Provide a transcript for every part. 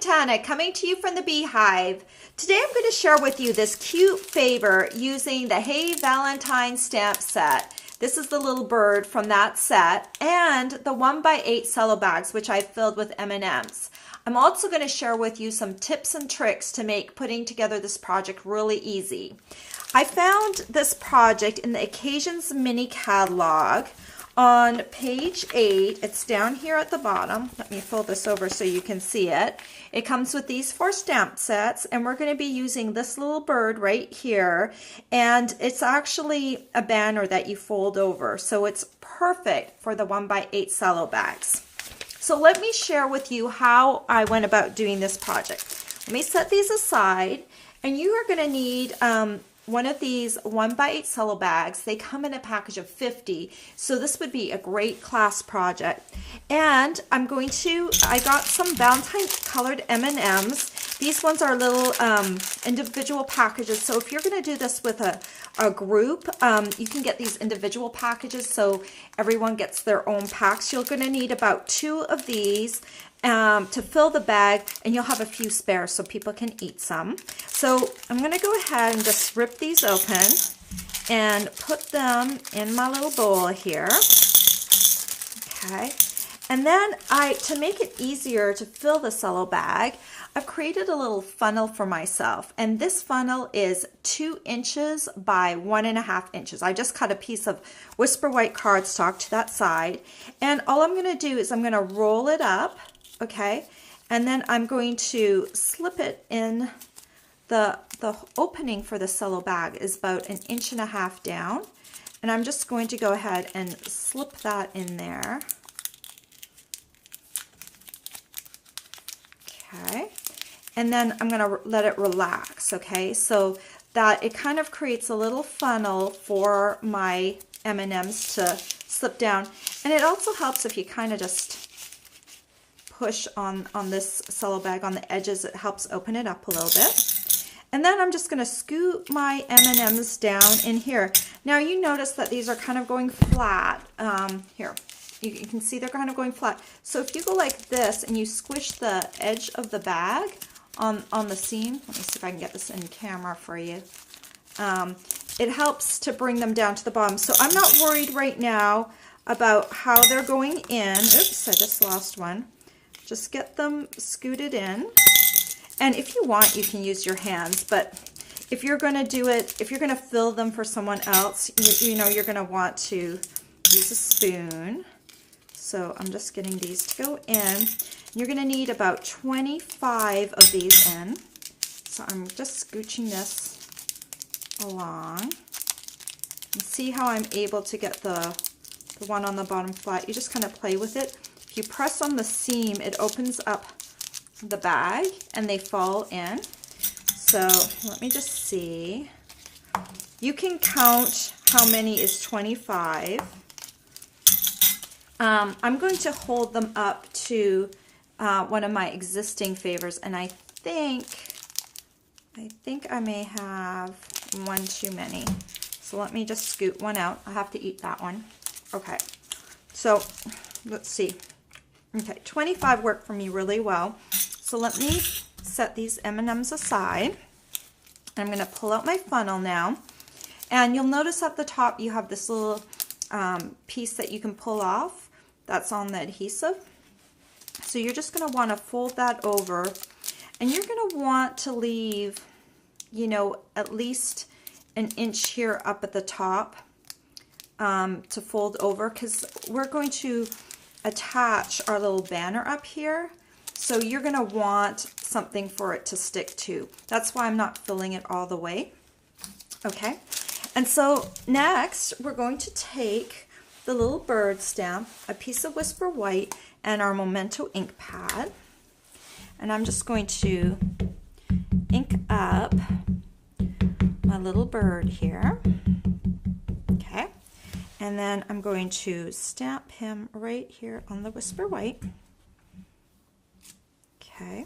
Montana, coming to you from the Beehive. Today I'm going to share with you this cute favor using the Hey Valentine stamp set. This is the little bird from that set and the 1x8 cello bags, which I filled with M&Ms. I'm also going to share with you some tips and tricks to make putting together this project really easy. I found this project in the Occasions mini catalog on page 8. It's down here at the bottom. Let me fold this over so you can see it. It comes with these 4 stamp sets, and we're going to be using this little bird right here, and it's actually a banner that you fold over, so it's perfect for the 1x8 cello bags. So let me share with you how I went about doing this project. Let me set these aside, and you are going to need one of these 1x8 cello bags. They come in a package of 50, so this would be a great class project. And I got some Valentine colored M&Ms. These ones are little individual packages, so if you're going to do this with a group, you can get these individual packages so everyone gets their own packs. You're going to need about 2 of these to fill the bag, and you'll have a few spares so people can eat some. So I'm going to go ahead and just rip these open and put them in my little bowl here. Okay, and then to make it easier to fill the cello bag, I've created a little funnel for myself, and this funnel is 2 inches by 1.5 inches. I just cut a piece of Whisper White cardstock to that side, and all I'm going to do is I'm going to roll it up. Okay, and then I'm going to slip it in. The opening for the cello bag is about 1.5 inches down, and I'm just going to go ahead and slip that in there. Okay, and then I'm going to let it relax, okay, so that it kind of creates a little funnel for my M&Ms to slip down. And it also helps if you kind of just push on this cello bag on the edges. It helps open it up a little bit. And then I'm just going to scoot my M&Ms down in here. Now you notice that these are kind of going flat. Here, you can see they're kind of going flat. So if you go like this and you squish the edge of the bag on the seam, let me see if I can get this in camera for you. It helps to bring them down to the bottom. So I'm not worried right now about how they're going in. Oops, I just lost one. Just get them scooted in. And if you want, you can use your hands, but if you're going to do it, if you're going to fill them for someone else, you know you're going to want to use a spoon. So I'm just getting these to go in. You're going to need about 25 of these in. So I'm just scooching this along. And see how I'm able to get the one on the bottom flat. You just kind of play with it. If you press on the seam, it opens up the bag and they fall in. So let me just see. You can count how many is 25. I'm going to hold them up to one of my existing favors, and I think I may have one too many. So let me just scoot one out. I have to eat that one. Okay, so let's see. Okay, 25 worked for me really well. So let me set these M&Ms aside. I'm going to pull out my funnel now. And you'll notice at the top you have this little piece that you can pull off. That's on the adhesive. So you're just going to want to fold that over. And you're going to want to leave, you know, at least 1 inch here up at the top to fold over, because we're going to attach our little banner up here. So you're going to want something for it to stick to. That's why I'm not filling it all the way. Okay, and so next we're going to take the little bird stamp, a piece of Whisper White, and our Memento ink pad. And I'm just going to ink up my little bird here. Okay, and then I'm going to stamp him right here on the Whisper White. Okay,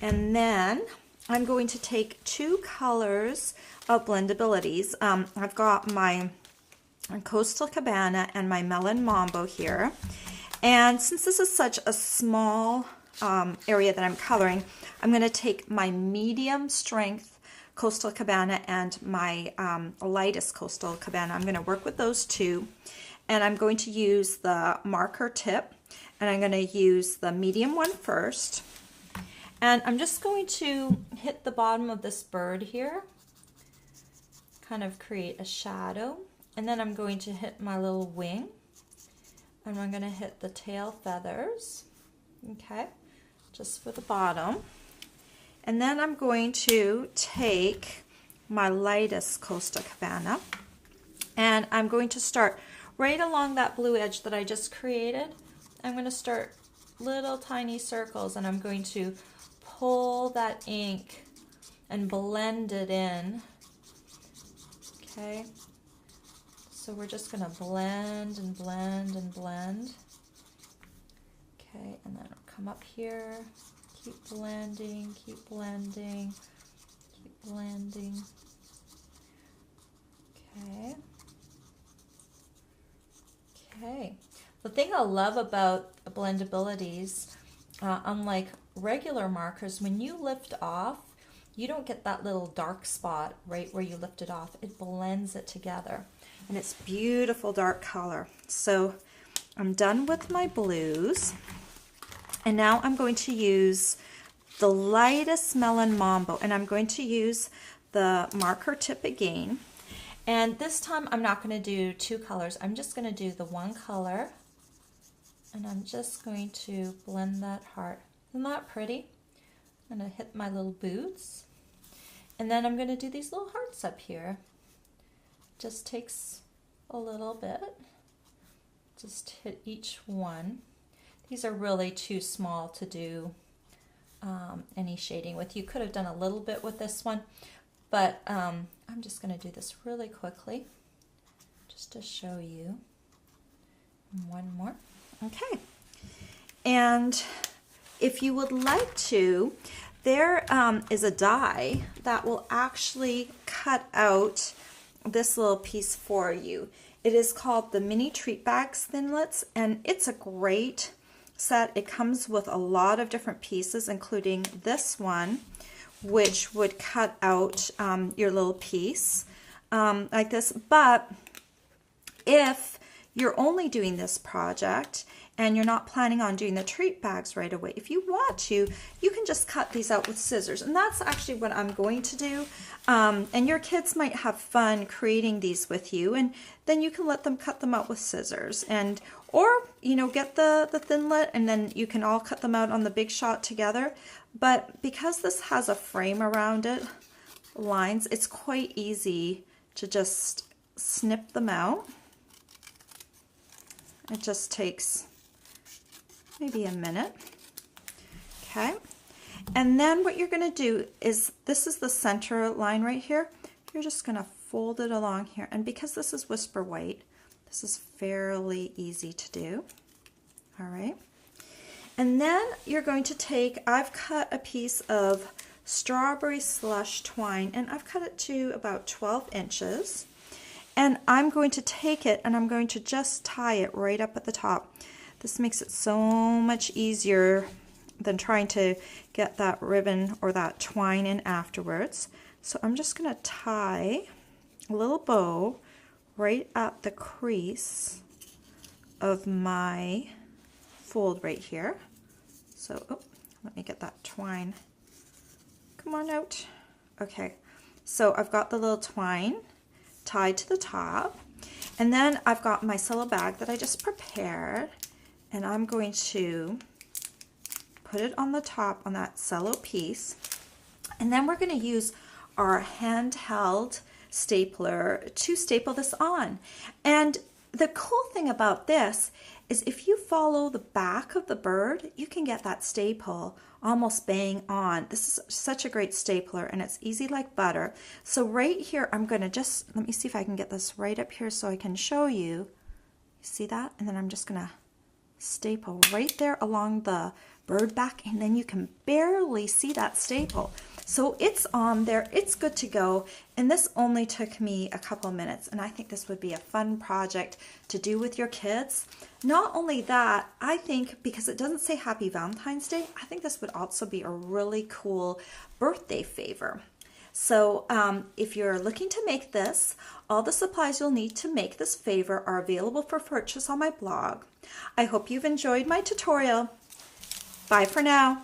and then I'm going to take 2 colors of blendabilities. I've got my Coastal Cabana and my Melon Mambo here, and since this is such a small area that I'm coloring, I'm going to take my medium strength Coastal Cabana and my lightest Coastal Cabana. I'm going to work with those two, and I'm going to use the marker tip, and I'm going to use the medium one first. And I'm just going to hit the bottom of this bird here, kind of create a shadow, and then I'm going to hit my little wing, and I'm going to hit the tail feathers, okay, just for the bottom. And then I'm going to take my lightest Coastal Cabana, and I'm going to start right along that blue edge that I just created. I'm going to start little tiny circles, and I'm going to pull that ink and blend it in. Okay, so we're just going to blend and blend and blend. Okay, and then I'll come up here, keep blending, keep blending, keep blending. Okay. Okay. The thing I love about blendabilities, unlike regular markers, when you lift off, you don't get that little dark spot right where you lift it off. It blends it together, and it's beautiful dark color. So I'm done with my blues, and now I'm going to use the lightest Melon Mambo, and I'm going to use the marker tip again. And this time I'm not going to do two colors. I'm just going to do the one color, and I'm just going to blend that heart. Isn't that pretty? I'm going to hit my little boots, and then I'm going to do these little hearts up here. Just takes a little bit. Just hit each one. These are really too small to do any shading with. You could have done a little bit with this one, but I'm just going to do this really quickly just to show you. One more. Okay. And if you would like to, there is a die that will actually cut out this little piece for you. It is called the Mini Treat Bags Thinlits, and it's a great set. It comes with a lot of different pieces, including this one, which would cut out your little piece like this. But if you're only doing this project and you're not planning on doing the treat bags right away, if you want to, you can just cut these out with scissors. And that's actually what I'm going to do. And your kids might have fun creating these with you, and then you can let them cut them out with scissors. And or, you know, get the Thinlit, and then you can all cut them out on the Big Shot together. But because this has a frame around it, lines, it's quite easy to just snip them out. It just takes maybe a minute. Okay. And then what you're going to do is, this is the center line right here. You're just going to fold it along here. And because this is Whisper White, this is fairly easy to do. All right. And then you're going to take, I've cut a piece of strawberry slush twine, and I've cut it to about 12 inches. And I'm going to take it and I'm going to just tie it right up at the top. This makes it so much easier than trying to get that ribbon or that twine in afterwards. So I'm just going to tie a little bow right at the crease of my fold right here. So, oh, let me get that twine. Come on out. Okay, so I've got the little twine tied to the top, and then I've got my cello bag that I just prepared, and I'm going to put it on the top on that cello piece, and then we're going to use our handheld stapler to staple this on. And the cool thing about this is if you follow the back of the bird, you can get that staple almost bang on. This is such a great stapler, and it's easy like butter. So right here, I'm going to just, let me see if I can get this right up here so I can show you. You see that? And then I'm just going to staple right there along the bird back, and then you can barely see that staple. So it's on there, it's good to go, and this only took me a couple minutes, and I think this would be a fun project to do with your kids. Not only that, I think because it doesn't say Happy Valentine's Day, I think this would also be a really cool birthday favor. So if you're looking to make this, all the supplies you'll need to make this favor are available for purchase on my blog. I hope you've enjoyed my tutorial. Bye for now.